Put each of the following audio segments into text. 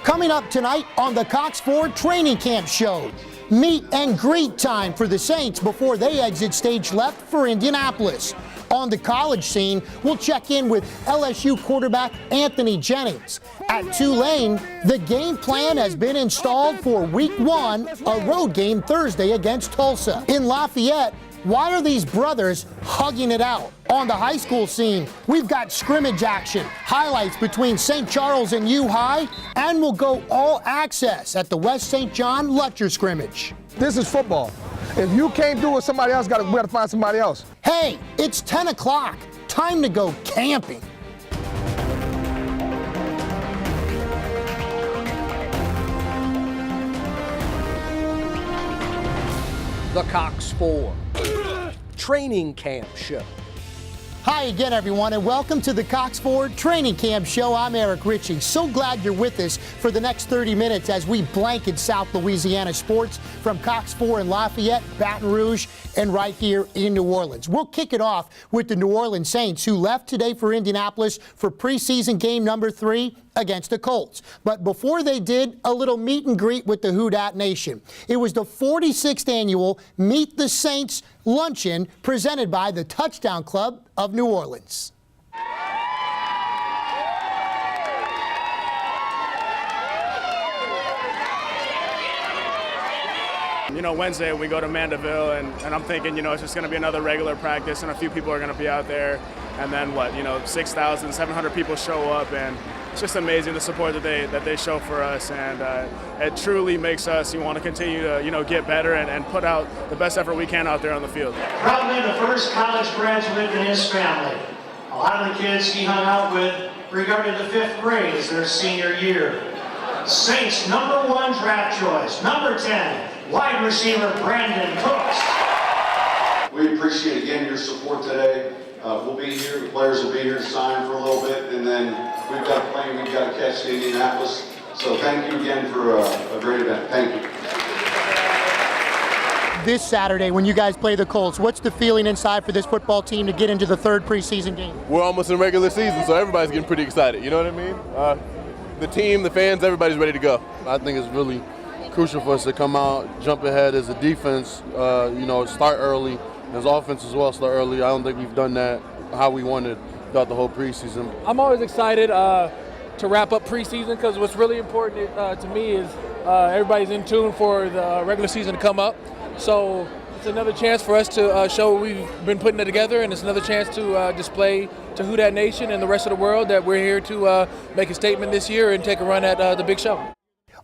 Coming up tonight on the Cox Ford Training Camp Show, meet and greet time for the Saints before they exit stage left for Indianapolis. On the college scene, we'll check in with LSU quarterback Anthony Jennings. At Tulane, the game plan has been installed for Week 1, a road game Thursday against Tulsa. In Lafayette, why are these brothers hugging it out? On the high school scene, we've got scrimmage action, highlights between St. Charles and U-High, and we'll go all access at the West St. John Lutcher scrimmage. This is football. If you can't do it, somebody else we got to find somebody else. Hey, it's 10 o'clock. Time to go camping. The Cox Ford Training Camp Show. Hi again, everyone, and welcome to the Cox Ford Training Camp Show. I'm Richey. So glad you're with us for the next 30 minutes as we blanket South Louisiana sports from Cox Ford in Lafayette, Baton Rouge, and right here in New Orleans. We'll kick it off with the New Orleans Saints, who left today for Indianapolis for preseason game number 3 against the Colts. But before they did, a little meet and greet with the Who Dat Nation. It was the 46th annual Meet the Saints Luncheon presented by the Touchdown Club of New Orleans. You know, Wednesday we go to Mandeville, and I'm thinking, you know, it's just going to be another regular practice, and a few people are going to be out there. And then 6,700 people show up, and it's just amazing the support that they show for us, and it truly makes us want to continue to get better and put out the best effort we can out there on the field. Probably the first college graduate in his family. A lot of the kids he hung out with regarded the 5th grade as their senior year. Saints #1 draft choice, number 10, wide receiver Brandon Cooks. We appreciate again your support today. We'll be here, the players will be here to sign for a little bit, and then we've got a plane we've got to catch to Indianapolis. So thank you again for a great event. Thank you. This Saturday, when you guys play the Colts, what's the feeling inside for this football team to get into the 3rd preseason game? We're almost in regular season, so everybody's getting pretty excited. You know what I mean? The team, the fans, everybody's ready to go. I think it's really crucial for us to come out, jump ahead as a defense, start early. As offense as well, start early. I don't think we've done that how we wanted throughout the whole preseason. I'm always excited to wrap up preseason because what's really important to me is everybody's in tune for the regular season to come up. So it's another chance for us to show we've been putting it together, and it's another chance to display to Who Dat Nation and the rest of the world that we're here to make a statement this year and take a run at the big show.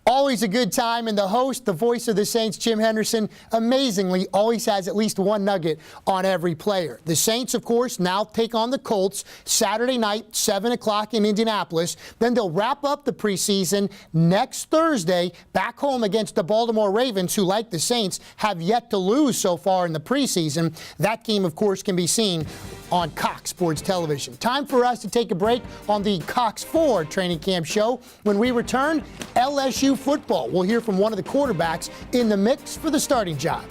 Always a good time, and the host, the voice of the Saints, Jim Henderson, amazingly always has at least one nugget on every player. The Saints, of course, now take on the Colts Saturday night, 7 o'clock in Indianapolis. Then they'll wrap up the preseason next Thursday back home against the Baltimore Ravens, who, like the Saints, have yet to lose so far in the preseason. That game, of course, can be seen on Cox Sports Television. Time for us to take a break on the Cox Ford Training Camp Show. When we return, LSU football. We'll hear from one of the quarterbacks in the mix for the starting job.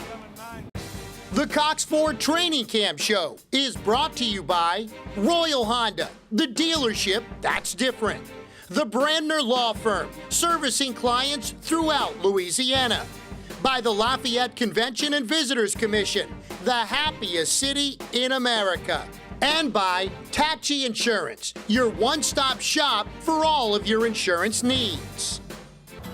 The Cox Ford Training Camp Show is brought to you by Royal Honda, the dealership that's different. The Brandner Law Firm, servicing clients throughout Louisiana. By the Lafayette Convention and Visitors Commission, the happiest city in America. And by Tachi Insurance, your one-stop shop for all of your insurance needs.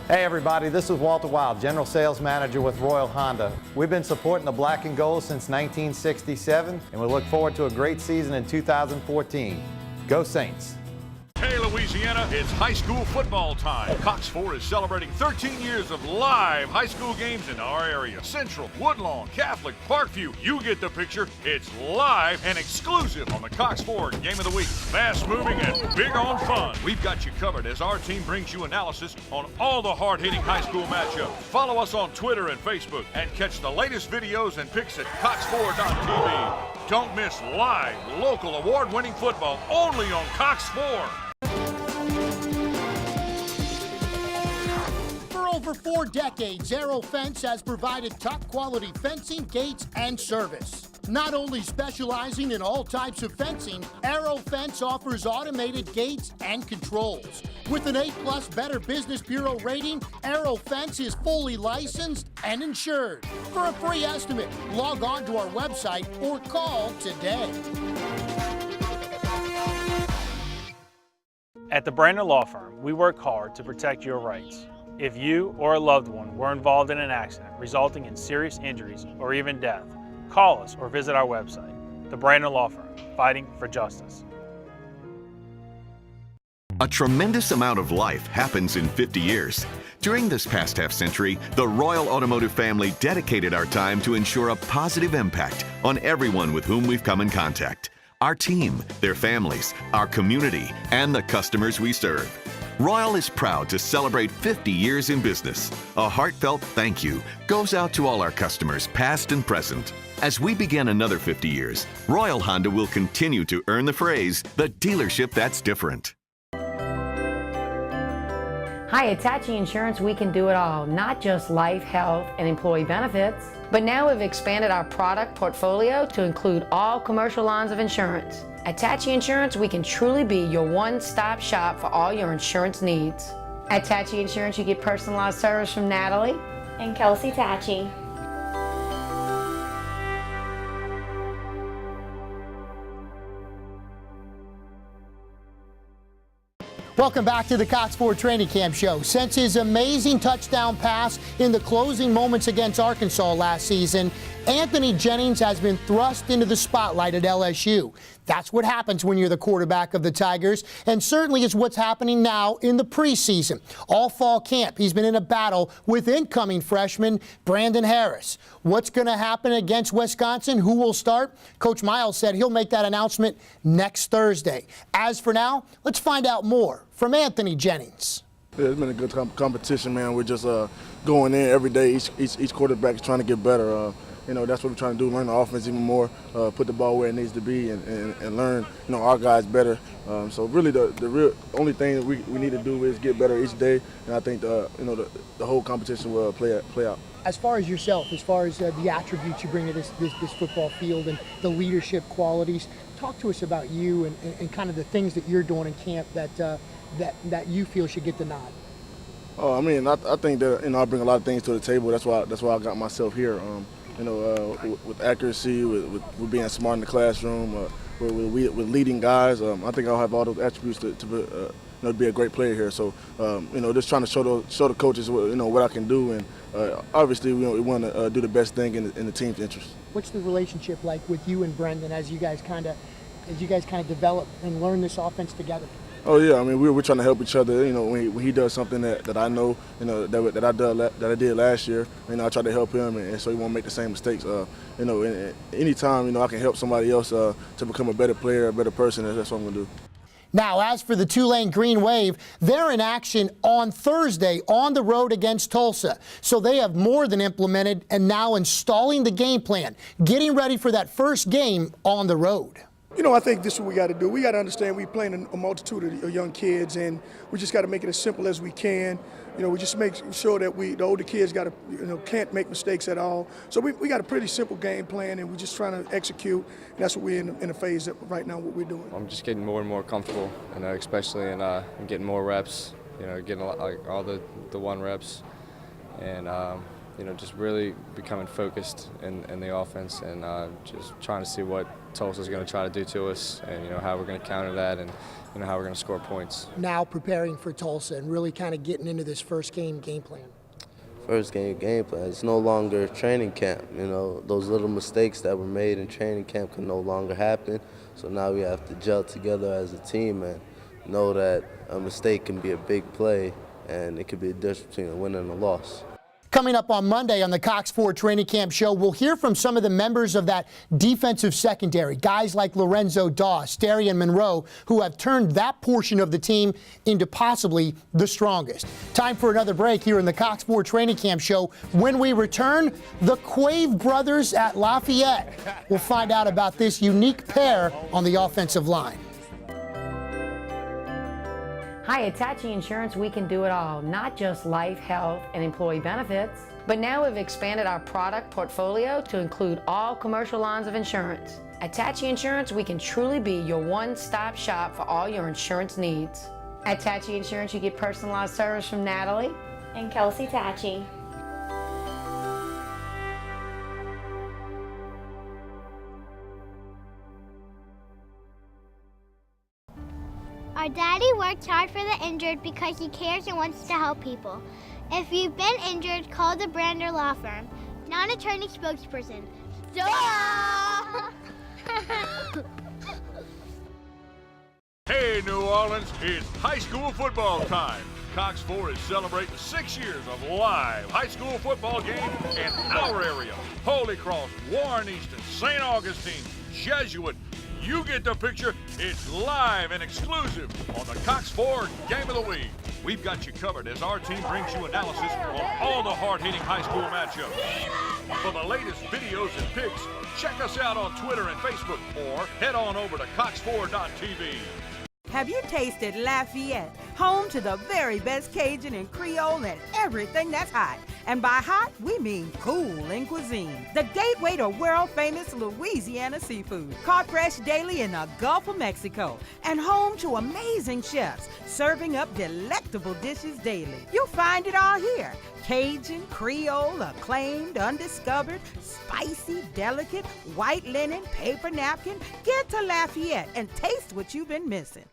Hey everybody, this is Walter Wild, General Sales Manager with Royal Honda. We've been supporting the black and gold since 1967, and we look forward to a great season in 2014. Go Saints! Hey Louisiana, it's high school football time. Cox Ford is celebrating 13 years of live high school games in our area. Central, Woodlawn, Catholic, Parkview, you get the picture. It's live and exclusive on the Cox Ford Game of the Week. Fast moving and big on fun. We've got you covered as our team brings you analysis on all the hard-hitting high school matchups. Follow us on Twitter and Facebook and catch the latest videos and pics at cox4.tv. Don't miss live, local, award-winning football only on Cox Ford. For over 4 decades, Aero Fence has provided top quality fencing, gates, and service. Not only specializing in all types of fencing, Aero Fence offers automated gates and controls. With an A+ Better Business Bureau rating, Aero Fence is fully licensed and insured. For a free estimate, log on to our website or call today. At the Brandon Law Firm, we work hard to protect your rights. If you or a loved one were involved in an accident resulting in serious injuries or even death, call us or visit our website. The Brandon Law Firm, fighting for justice. A tremendous amount of life happens in 50 years. During this past half-century, the Royal Automotive family dedicated our time to ensure a positive impact on everyone with whom we've come in contact. Our team, their families, our community, and the customers we serve. Royal is proud to celebrate 50 years in business. A heartfelt thank you goes out to all our customers, past and present. As we begin another 50 years, Royal Honda will continue to earn the phrase, the dealership that's different. Hi, at Tachi Insurance, we can do it all, not just life, health, and employee benefits. But now we've expanded our product portfolio to include all commercial lines of insurance. At Tachi Insurance, we can truly be your one-stop shop for all your insurance needs. At Tachi Insurance, you get personalized service from Natalie and Kelsey Tachi. Welcome back to the Cox Ford Training Camp Show. Since his amazing touchdown pass in the closing moments against Arkansas last season, Anthony Jennings has been thrust into the spotlight at LSU. That's what happens when you're the quarterback of the Tigers, and certainly is what's happening now in the preseason. All fall camp, he's been in a battle with incoming freshman Brandon Harris. What's going to happen against Wisconsin? Who will start? Coach Miles said he'll make that announcement next Thursday. As for now, let's find out more from Anthony Jennings. Yeah, it's been a good competition, man. We're just going in every day. Each quarterback is trying to get better. That's what we're trying to do, learn the offense even more, put the ball where it needs to be, and learn, our guys better. So really the real only thing that we need to do is get better each day, and I think the whole competition will play out. As far as yourself, as far as the attributes you bring to this football field and the leadership qualities, talk to us about you and kind of the things that you're doing in camp that you feel should get the nod. Oh, I mean, I think that I bring a lot of things to the table. That's why I got myself here. With accuracy, with being smart in the classroom, with leading guys. I think I'll have all those attributes to be a great player here. So, just trying to show the coaches what I can do, and obviously we want to do the best thing in the team's interest. What's the relationship like with you and Brendan as you guys kind of develop and learn this offense together? Oh yeah, I mean we're trying to help each other. When he does something that I know, that I did last year, I try to help him, and so he won't make the same mistakes. Anytime I can help somebody else to become a better player, a better person, that's what I'm gonna do. Now, as for the Tulane Green Wave, they're in action on Thursday on the road against Tulsa. So they have more than implemented and now installing the game plan, getting ready for that first game on the road. I think this is what we got to do. We got to understand we're playing a multitude of young kids, and we just got to make it as simple as we can. We just make sure that the older kids can't make mistakes at all. So we got a pretty simple game plan, and we're just trying to execute. And that's what we're in a phase that right now what we're doing. I'm just getting more and more comfortable, especially in getting more reps. Getting all the one reps, and just really becoming focused in the offense, and just trying to see what Tulsa's going to try to do to us, and how we're going to counter that, and how we're going to score points. Now preparing for Tulsa and really kind of getting into this first game plan. First game plan. It's no longer training camp. Those little mistakes that were made in training camp can no longer happen. So now we have to gel together as a team and know that a mistake can be a big play, and it could be a difference between a win and a loss. Coming up on Monday on the Cox Ford Training Camp Show, we'll hear from some of the members of that defensive secondary, guys like Lorenzo Doss, Darian Monroe, who have turned that portion of the team into possibly the strongest. Time for another break here in the Cox Ford Training Camp Show. When we return, the Quave brothers at Lafayette. We'll find out about this unique pair on the offensive line. Hi, at Tachi Insurance, we can do it all, not just life, health, and employee benefits. But now we've expanded our product portfolio to include all commercial lines of insurance. At Tachi Insurance, we can truly be your one-stop shop for all your insurance needs. At Tachi Insurance, you get personalized service from Natalie and Kelsey Tachi. Our daddy works hard for the injured because he cares and wants to help people. If you've been injured, call the Brander Law Firm. Non-attorney spokesperson. Duh! Hey, New Orleans, it's high school football time. Cox 4 is celebrating 6 years of live high school football games in our area. Holy Cross, Warren Easton, St. Augustine, Jesuit. You get the picture. It's live and exclusive on the Cox 4 Game of the Week. We've got you covered as our team brings you analysis on all the hard-hitting high school matchups. For the latest videos and pics, check us out on Twitter and Facebook or head on over to cox4.tv. Have you tasted Lafayette, home to the very best Cajun and Creole and everything that's hot? And by hot, we mean cool in cuisine. The gateway to world-famous Louisiana seafood, caught fresh daily in the Gulf of Mexico, and home to amazing chefs serving up delectable dishes daily. You'll find it all here. Cajun, Creole, acclaimed, undiscovered, spicy, delicate, white linen, paper napkin. Get to Lafayette and taste what you've been missing.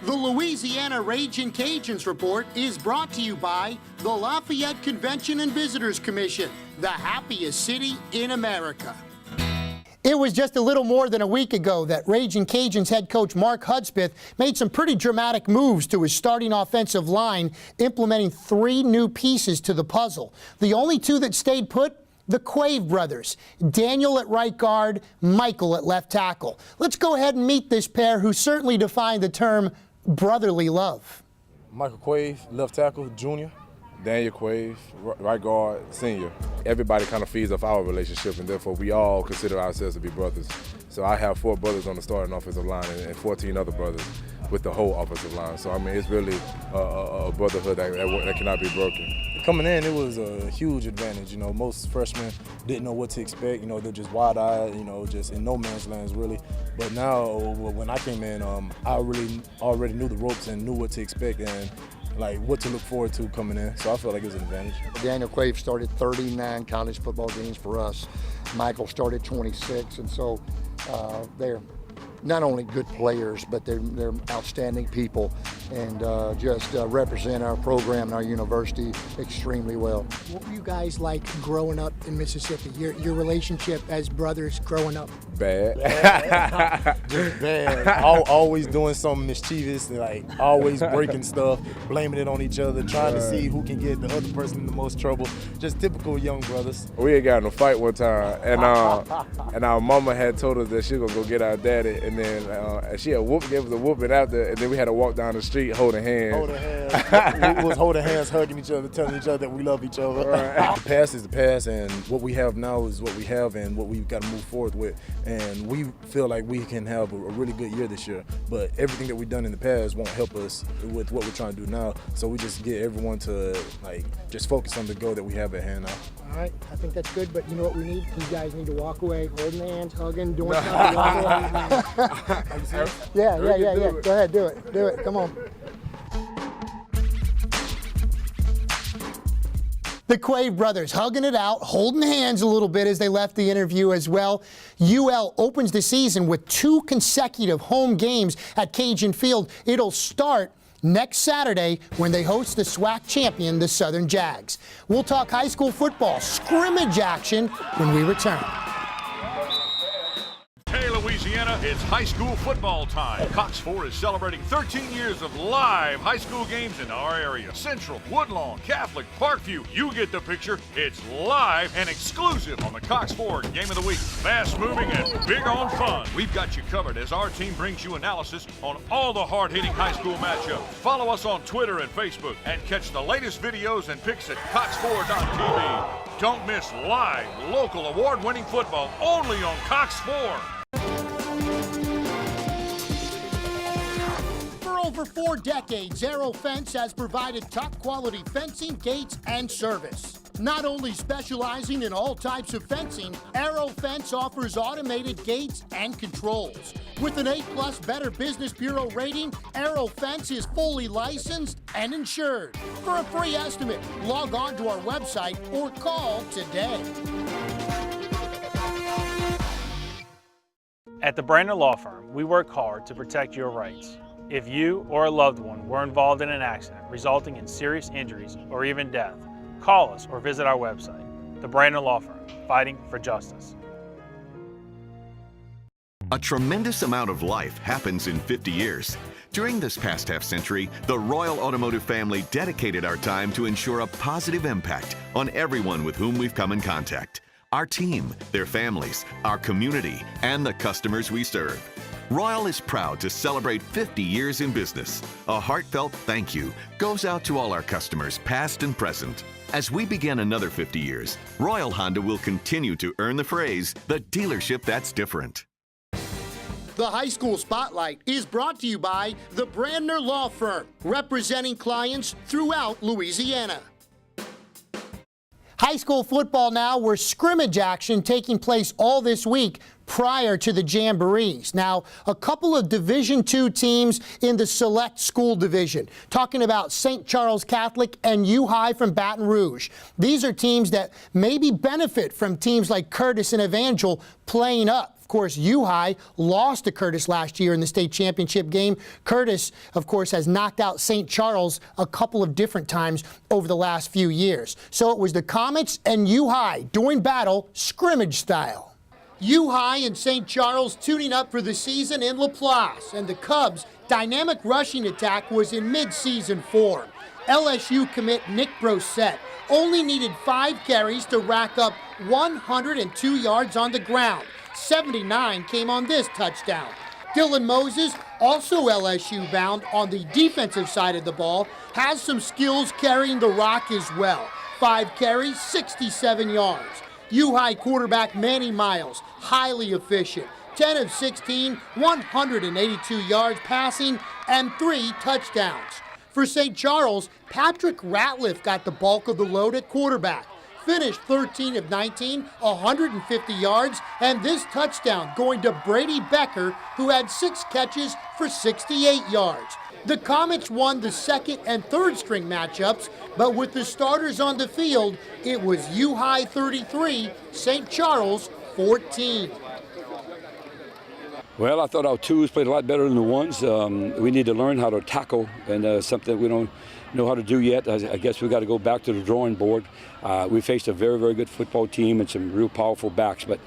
The Louisiana Ragin' Cajuns Report is brought to you by the Lafayette Convention and Visitors Commission, the happiest city in America. It was just a little more than a week ago that Ragin' Cajuns head coach Mark Hudspeth made some pretty dramatic moves to his starting offensive line, implementing 3 new pieces to the puzzle. The only 2 that stayed put, the Quave brothers, Daniel at right guard, Michael at left tackle. Let's go ahead and meet this pair who certainly defined the term brotherly love. Michael Quave, left tackle, junior. Daniel Quave, right guard, senior. Everybody kind of feeds off our relationship, and therefore we all consider ourselves to be brothers. So I have 4 brothers on the starting offensive line and 14 other brothers with the whole offensive line. So, I mean, it's really a brotherhood that cannot be broken. Coming in, it was a huge advantage. You know, most freshmen didn't know what to expect. You know, they're just wide-eyed, you know, just in no man's lands, really. But now, when I came in, I really already knew the ropes and knew what to expect and, like, what to look forward to coming in. So I felt like it was an advantage. Daniel Quave started 39 college football games for us. Michael started 26, and so they're not only good players, but they're outstanding people and just represent our program and our university extremely well. What were you guys like growing up in Mississippi? Your relationship as brothers growing up? Bad. Just bad. Always doing something mischievous, like always breaking stuff, blaming it on each other, trying to see who can get the other person in the most trouble. Just typical young brothers. We had gotten in a fight one time, and our mama had told us that she was gonna go get our daddy, and then she had gave us a whooping after, and then we had to walk down the street holding hands. Holding hands. We was holding hands, hugging each other, telling each other that we love each other. Right. The past is the past, and what we have now is what we have and what we've got to move forward with. And we feel like we can have a really good year this year, but everything that we've done in the past won't help us with what we're trying to do now. So we just get everyone to just focus on the goal that we have at hand now. All right, I think that's good, but you know what we need? You guys need to walk away, holding hands, hugging, doing something. Yeah. Go ahead, do it. Come on. The Quave brothers hugging it out, holding hands a little bit as they left the interview as well. UL opens the season with 2 consecutive home games at Cajun Field. It'll start next Saturday when they host the SWAC champion, the Southern Jags. We'll talk high school football scrimmage action when we return. Hey, Louisiana, it's high school football time. Cox 4 is celebrating 13 years of live high school games in our area. Central, Woodlawn, Catholic, Parkview. You get the picture. It's live and exclusive on the Cox 4 Game of the Week. Fast-moving and big on fun. We've got you covered as our team brings you analysis on all the hard-hitting high school matchups. Follow us on Twitter and Facebook and catch the latest videos and pics at cox4.tv. Don't miss live, local, award-winning football only on Cox 4. over 4 decades, Aero Fence has provided top-quality fencing, gates, and service. Not only specializing in all types of fencing, Aero Fence offers automated gates and controls. With an A+ Better Business Bureau rating, Aero Fence is fully licensed and insured. For a free estimate, log on to our website or call today. At the Brandner Law Firm, we work hard to protect your rights. If you or a loved one were involved in an accident resulting in serious injuries or even death, call us or visit our website. The Brandner Law Firm, fighting for justice. A tremendous amount of life happens in 50 years. During this past half-century, the Royal Automotive family dedicated our time to ensure a positive impact on everyone with whom we've come in contact. Our team, their families, our community, and the customers we serve. Royal is proud to celebrate 50 years in business. A heartfelt thank you goes out to all our customers, past and present. As we begin another 50 years, Royal Honda will continue to earn the phrase, the dealership that's different. The High School Spotlight is brought to you by the Brandner Law Firm, representing clients throughout Louisiana. High school football now, where scrimmage action taking place all this week prior to the Jamborees. Now, a couple of Division II teams in the select school division, talking about St. Charles Catholic and U-High from Baton Rouge. These are teams that maybe benefit from teams like Curtis and Evangel playing up. Of course, U-High lost to Curtis last year in the state championship game. Curtis, of course, has knocked out St. Charles a couple of different times over the last few years. So it was the Comets and U-High doing battle scrimmage style. U-High and St. Charles tuning up for the season in Laplace, and the Cubs' dynamic rushing attack was in mid-season form. LSU commit Nick Brosette only needed 5 carries to rack up 102 yards on the ground. 79 came on this touchdown. Dylan Moses, also LSU bound on the defensive side of the ball, has some skills carrying the rock as well. 5 carries, 67 yards. U-High quarterback Manny Miles, highly efficient. 10 of 16, 182 yards passing, and 3 touchdowns. For St. Charles, Patrick Ratliff got the bulk of the load at quarterback. Finished 13 of 19, 150 yards, and this touchdown going to Brady Becker, who had 6 catches for 68 yards. The Comets won the second and third string matchups, but with the starters on the field, it was U-High 33, St. Charles 14. Well, I thought our twos played a lot better than the ones. We need to learn how to tackle, and something we don't know how to do yet. I guess we got to go back to the drawing board. We faced a very, very good football team and some real powerful backs, but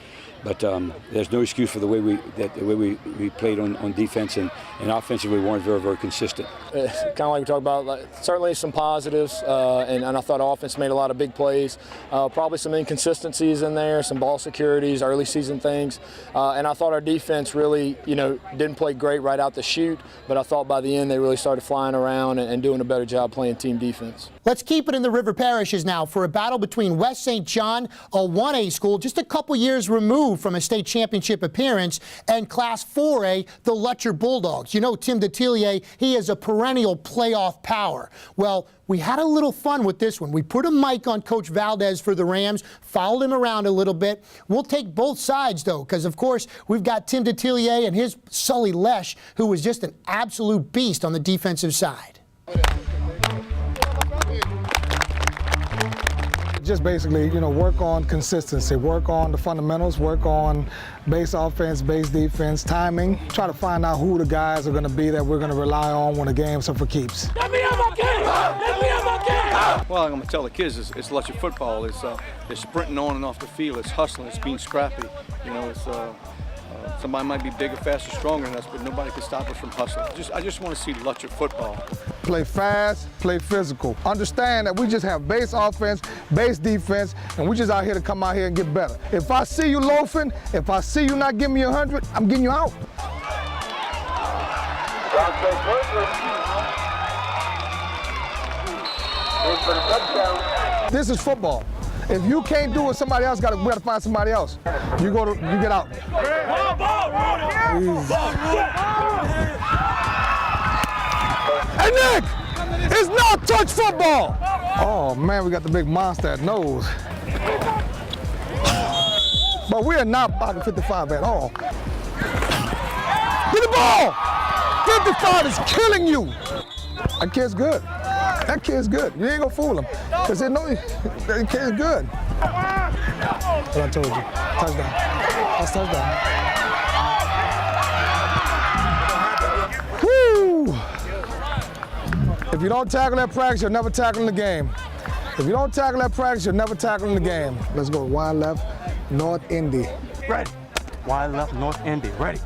there's no excuse for the way we played on defense, and offensively we weren't very, very consistent. Kind of like we talked about, certainly some positives, and I thought offense made a lot of big plays. Probably some inconsistencies in there, some ball securities, early season things, and I thought our defense really, didn't play great right out the chute, but I thought by the end they really started flying around and doing a better job playing team defense. Let's keep it in the River Parishes now for a battle between West St. John, a 1A school just a couple years removed from a state championship appearance, and Class 4A, the Lutcher Bulldogs. You know Tim Detillier, he is a perennial playoff power. Well, we had a little fun with this one. We put a mic on Coach Valdez for the Rams, followed him around a little bit. We'll take both sides, though, because, of course, we've got Tim Detillier and his Sully Lesh, who was just an absolute beast on the defensive side. Just basically, work on consistency, work on the fundamentals, work on base offense, base defense, timing. Try to find out who the guys are going to be that we're going to rely on when the games are for keeps. Let me have my game! Let me have my game! Well, I'm going to tell the kids it's Lutcher football. It's sprinting on and off the field. It's hustling. It's being scrappy. Somebody might be bigger, faster, stronger than us, but nobody can stop us from hustling. I just want to see Lutcher football. Play fast, play physical. Understand that we just have base offense, base defense, and we just out here to come out here and get better. If I see you loafing, if I see you not giving me 100, I'm getting you out. This is football. If you can't do it, somebody else we gotta find somebody else. You get out. Hey, Nick! It's not touch football! Oh, man, we got the big monster at nose. But we are not blocking 55 at all. Get the ball! 55 is killing you! That kid's good. That kid's good. You ain't gonna fool him. Because they know that kid's good. What I told you. Touchdown. That's touchdown. Woo! If you don't tackle that practice, you'll never tackle in the game. If you don't tackle that practice, you'll never tackle in the game. Let's go. Wide left, North Indy. Ready. Wide left, North Indy. Ready.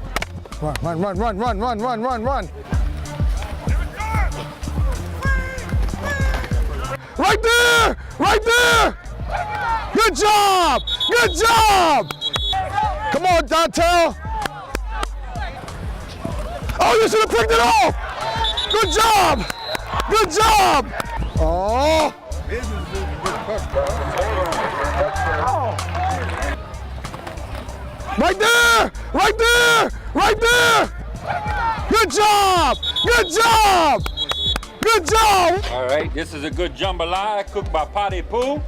Run, run, run, run, run, run, run, run, run. Right there! Right there! Good job! Good job! Come on, Dontel! Oh, you should have picked it off! Good job! Good job! Oh! Right there! Right there! Right there! Good job! Good job! Good job! All right, this is a good jambalaya cooked by Potty Pooh.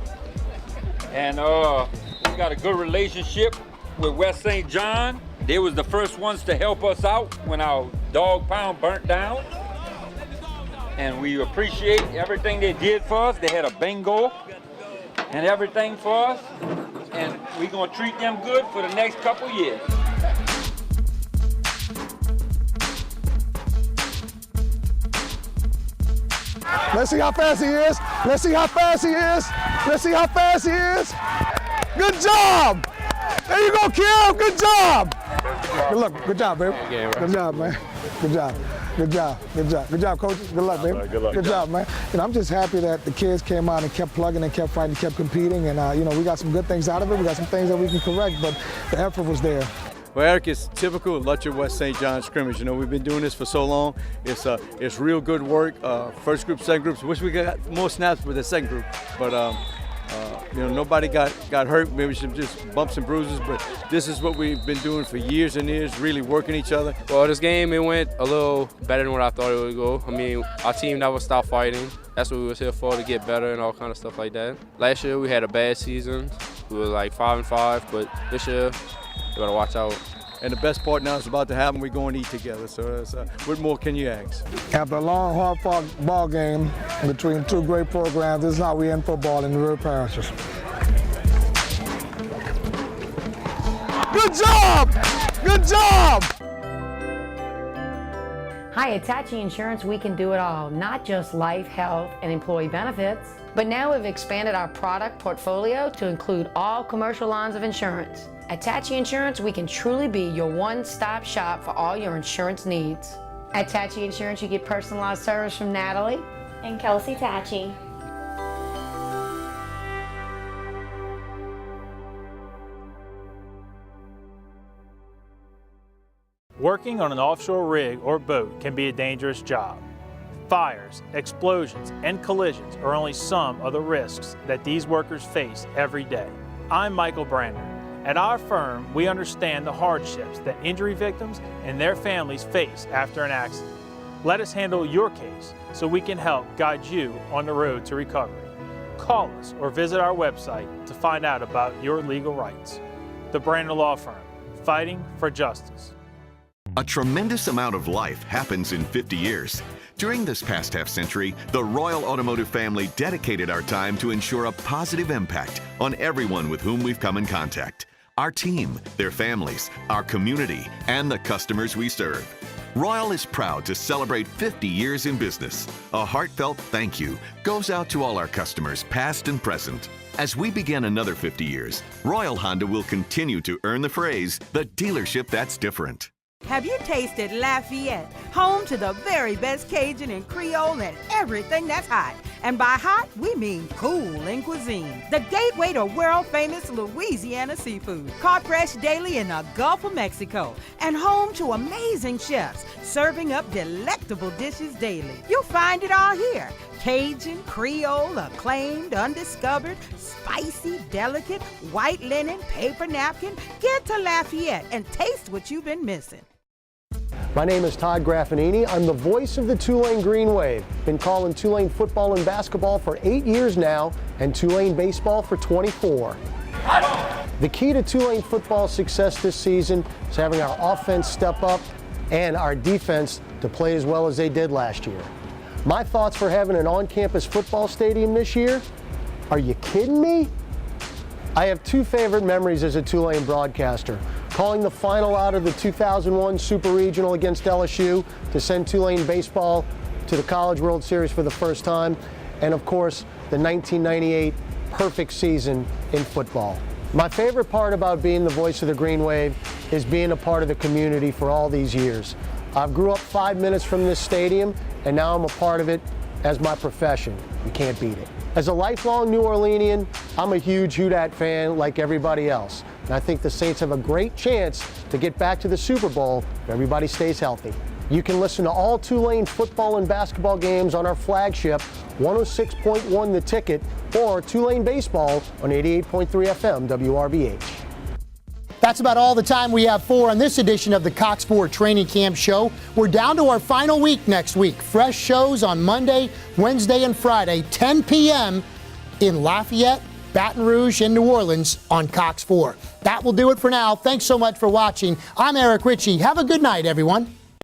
And we got a good relationship with West St. John. They was the first ones to help us out when our dog pound burnt down. And we appreciate everything they did for us. They had a bingo and everything for us. And we're gonna treat them good for the next couple years. Let's see how fast he is. Let's see how fast he is. Let's see how fast he is. Good job. There you go, Kim. Good job. Good luck. Good job, baby. Good job, man. Good job. Good job. Good job. Good job, coach. Good luck, baby. Good luck. Good job, man. You know, I'm just happy that the kids came out and kept plugging and kept fighting, kept competing, and you know, we got some good things out of it. We got some things that we can correct, but the effort was there. Well, Eric, it's typical Lutcher West St. John scrimmage. You know, we've been doing this for so long. It's real good work. First group, second groups. Wish we got more snaps with the second group, but you know, nobody got hurt. Maybe some just bumps and bruises. But this is what we've been doing for years and years, really working each other. Well, this game, it went a little better than what I thought it would go. I mean, our team never stopped fighting. That's what we was here for, to get better and all kind of stuff like that. Last year we had a bad season. We were like 5-5, but this year, you gotta watch out. And the best part now is about to happen. We're going to eat together. So what more can you ask? After a long, hard-fought ball game between two great programs, this is how we end football in the real parishes. Good job! Good job! Hi, at Tachi Insurance, we can do it all, not just life, health, and employee benefits. But now we've expanded our product portfolio to include all commercial lines of insurance. At Tachi Insurance, we can truly be your one-stop shop for all your insurance needs. At Tachi Insurance, you get personalized service from Natalie and Kelsey Tachi. Working on an offshore rig or boat can be a dangerous job. Fires, explosions, and collisions are only some of the risks that these workers face every day. I'm Michael Brander. At our firm, we understand the hardships that injury victims and their families face after an accident. Let us handle your case so we can help guide you on the road to recovery. Call us or visit our website to find out about your legal rights. The Brander Law Firm, fighting for justice. A tremendous amount of life happens in 50 years. During this past half-century, the Royal Automotive family dedicated our time to ensure a positive impact on everyone with whom we've come in contact. Our team, their families, our community, and the customers we serve. Royal is proud to celebrate 50 years in business. A heartfelt thank you goes out to all our customers, past and present. As we begin another 50 years, Royal Honda will continue to earn the phrase, the dealership that's different. Have you tasted Lafayette, home to the very best Cajun and Creole and everything that's hot? And by hot, we mean cool in cuisine. The gateway to world-famous Louisiana seafood, caught fresh daily in the Gulf of Mexico, and home to amazing chefs serving up delectable dishes daily. You'll find it all here. Cajun, Creole, acclaimed, undiscovered, spicy, delicate, white linen, paper napkin. Get to Lafayette and taste what you've been missing. My name is Todd Graffagnini. I'm the voice of the Tulane Green Wave. Been calling Tulane football and basketball for 8 years now, and Tulane baseball for 24. The key to Tulane football's success this season is having our offense step up and our defense to play as well as they did last year. My thoughts for having an on-campus football stadium this year? Are you kidding me? I have two favorite memories as a Tulane broadcaster. Calling the final out of the 2001 Super Regional against LSU to send Tulane baseball to the College World Series for the first time, and of course, the 1998 perfect season in football. My favorite part about being the voice of the Green Wave is being a part of the community for all these years. I grew up 5 minutes from this stadium, and now I'm a part of it as my profession. You can't beat it. As a lifelong New Orleanian, I'm a huge Who Dat fan like everybody else. And I think the Saints have a great chance to get back to the Super Bowl if everybody stays healthy. You can listen to all Tulane football and basketball games on our flagship 106.1 The Ticket or Tulane baseball on 88.3 FM WRBH. That's about all the time we have for on this edition of the Cox Sport Training Camp Show. We're down to our final week next week. Fresh shows on Monday, Wednesday, and Friday, 10 p.m. in Lafayette, Baton Rouge, and New Orleans on Cox 4. That will do it for now. Thanks so much for watching. I'm Eric Richey. Have a good night, everyone.